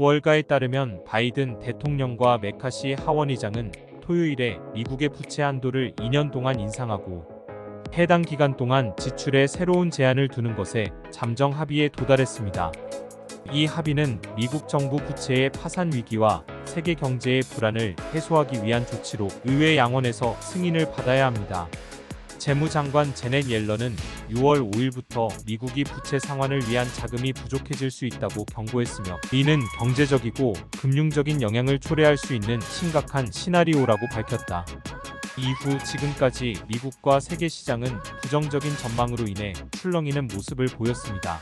월가에 따르면 바이든 대통령과 메카시 하원의장은 토요일에 미국의 부채 한도를 2년 동안 인상하고 해당 기간 동안 지출에 새로운 제한을 두는 것에 잠정 합의에 도달했습니다. 이 합의는 미국 정부 부채의 파산 위기와 세계 경제의 불안을 해소하기 위한 조치로 의회 양원에서 승인을 받아야 합니다. 재무장관 제넷 옐런은 6월 5일부터 미국이 부채 상환을 위한 자금이 부족해질 수 있다고 경고했으며 이는 경제적이고 금융적인 영향을 초래할 수 있는 심각한 시나리오라고 밝혔다. 이후 지금까지 미국과 세계 시장은 부정적인 전망으로 인해 출렁이는 모습을 보였습니다.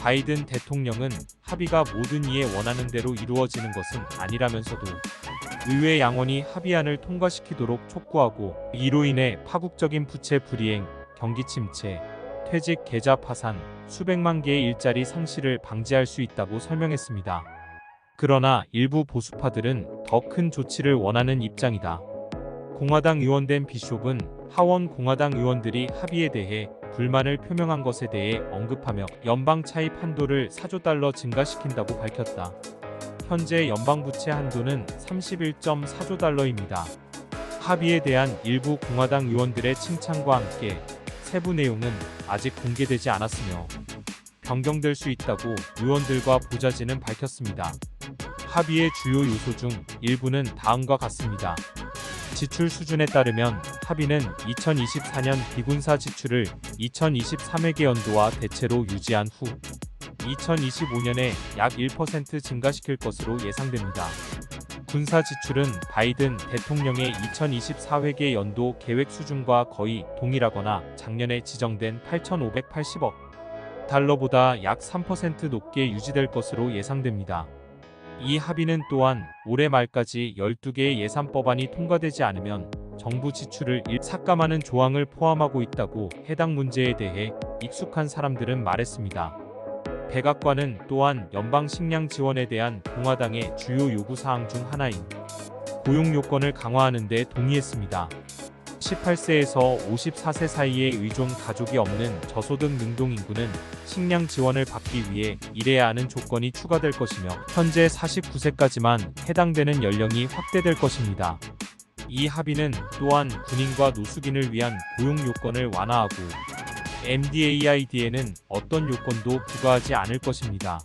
바이든 대통령은 합의가 모든 이의 원하는 대로 이루어지는 것은 아니라면서도 의회 양원이 합의안을 통과시키도록 촉구하고 이로 인해 파국적인 부채 불이행, 경기 침체, 퇴직 계좌 파산, 수백만 개의 일자리 상실을 방지할 수 있다고 설명했습니다. 그러나 일부 보수파들은 더 큰 조치를 원하는 입장이다. 공화당 의원된 비숍은 하원 공화당 의원들이 합의에 대해 불만을 표명한 것에 대해 언급하며 연방 차입 한도를 4조 달러 증가시킨다고 밝혔다. 현재 연방 부채 한도는 31.4조 달러입니다. 합의에 대한 일부 공화당 의원들의 칭찬과 함께 세부 내용은 아직 공개되지 않았으며 변경될 수 있다고 의원들과 보좌진은 밝혔습니다. 합의의 주요 요소 중 일부는 다음과 같습니다. 지출 수준에 따르면 합의는 2024년 비군사 지출을 2023회계 연도와 대체로 유지한 후 2025년에 약 1% 증가시킬 것으로 예상됩니다. 군사 지출은 바이든 대통령의 2024회계 연도 계획 수준과 거의 동일하거나 작년에 지정된 8,580억 달러보다 약 3% 높게 유지될 것으로 예상됩니다. 이 합의는 또한 올해 말까지 12개의 예산법안이 통과되지 않으면 정부 지출을 삭감하는 조항을 포함하고 있다고 해당 문제에 대해 익숙한 사람들은 말했습니다. 백악관은 또한 연방 식량 지원에 대한 공화당의 주요 요구사항 중 하나인 고용 요건을 강화하는 데 동의했습니다. 18세에서 54세 사이의 의존 가족이 없는 저소득 능동인구는 식량 지원을 받기 위해 일해야 하는 조건이 추가될 것이며 현재 49세까지만 해당되는 연령이 확대될 것입니다. 이 합의는 또한 군인과 노숙인을 위한 고용 요건을 완화하고 MDAID에는 어떤 요건도 부과하지 않을 것입니다.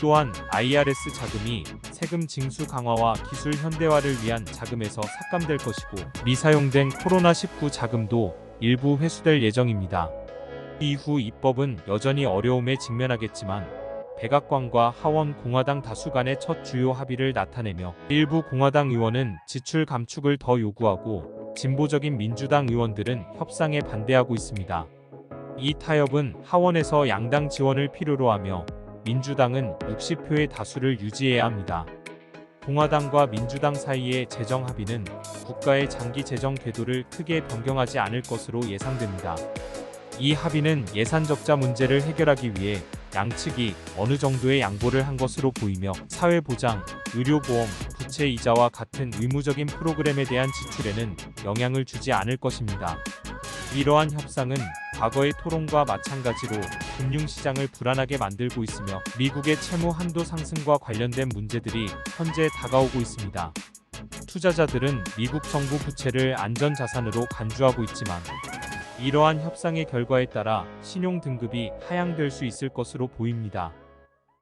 또한 IRS 자금이 세금 징수 강화와 기술 현대화를 위한 자금에서 삭감될 것이고 미사용된 코로나19 자금도 일부 회수될 예정입니다. 이후 입법은 여전히 어려움에 직면하겠지만 백악관과 하원 공화당 다수 간의 첫 주요 합의를 나타내며 일부 공화당 의원은 지출 감축을 더 요구하고 진보적인 민주당 의원들은 협상에 반대하고 있습니다. 이 타협은 하원에서 양당 지원을 필요로 하며 민주당은 60표의 다수를 유지해야 합니다. 공화당과 민주당 사이의 재정 합의는 국가의 장기 재정 궤도를 크게 변경하지 않을 것으로 예상됩니다. 이 합의는 예산 적자 문제를 해결하기 위해 양측이 어느 정도의 양보를 한 것으로 보이며 사회보장, 의료보험, 부채 이자와 같은 의무적인 프로그램에 대한 지출에는 영향을 주지 않을 것입니다. 이러한 협상은 과거의 토론과 마찬가지로 금융시장을 불안하게 만들고 있으며 미국의 채무 한도 상승과 관련된 문제들이 현재 다가오고 있습니다. 투자자들은 미국 정부 부채를 안전자산으로 간주하고 있지만 이러한 협상의 결과에 따라 신용 등급이 하향될 수 있을 것으로 보입니다.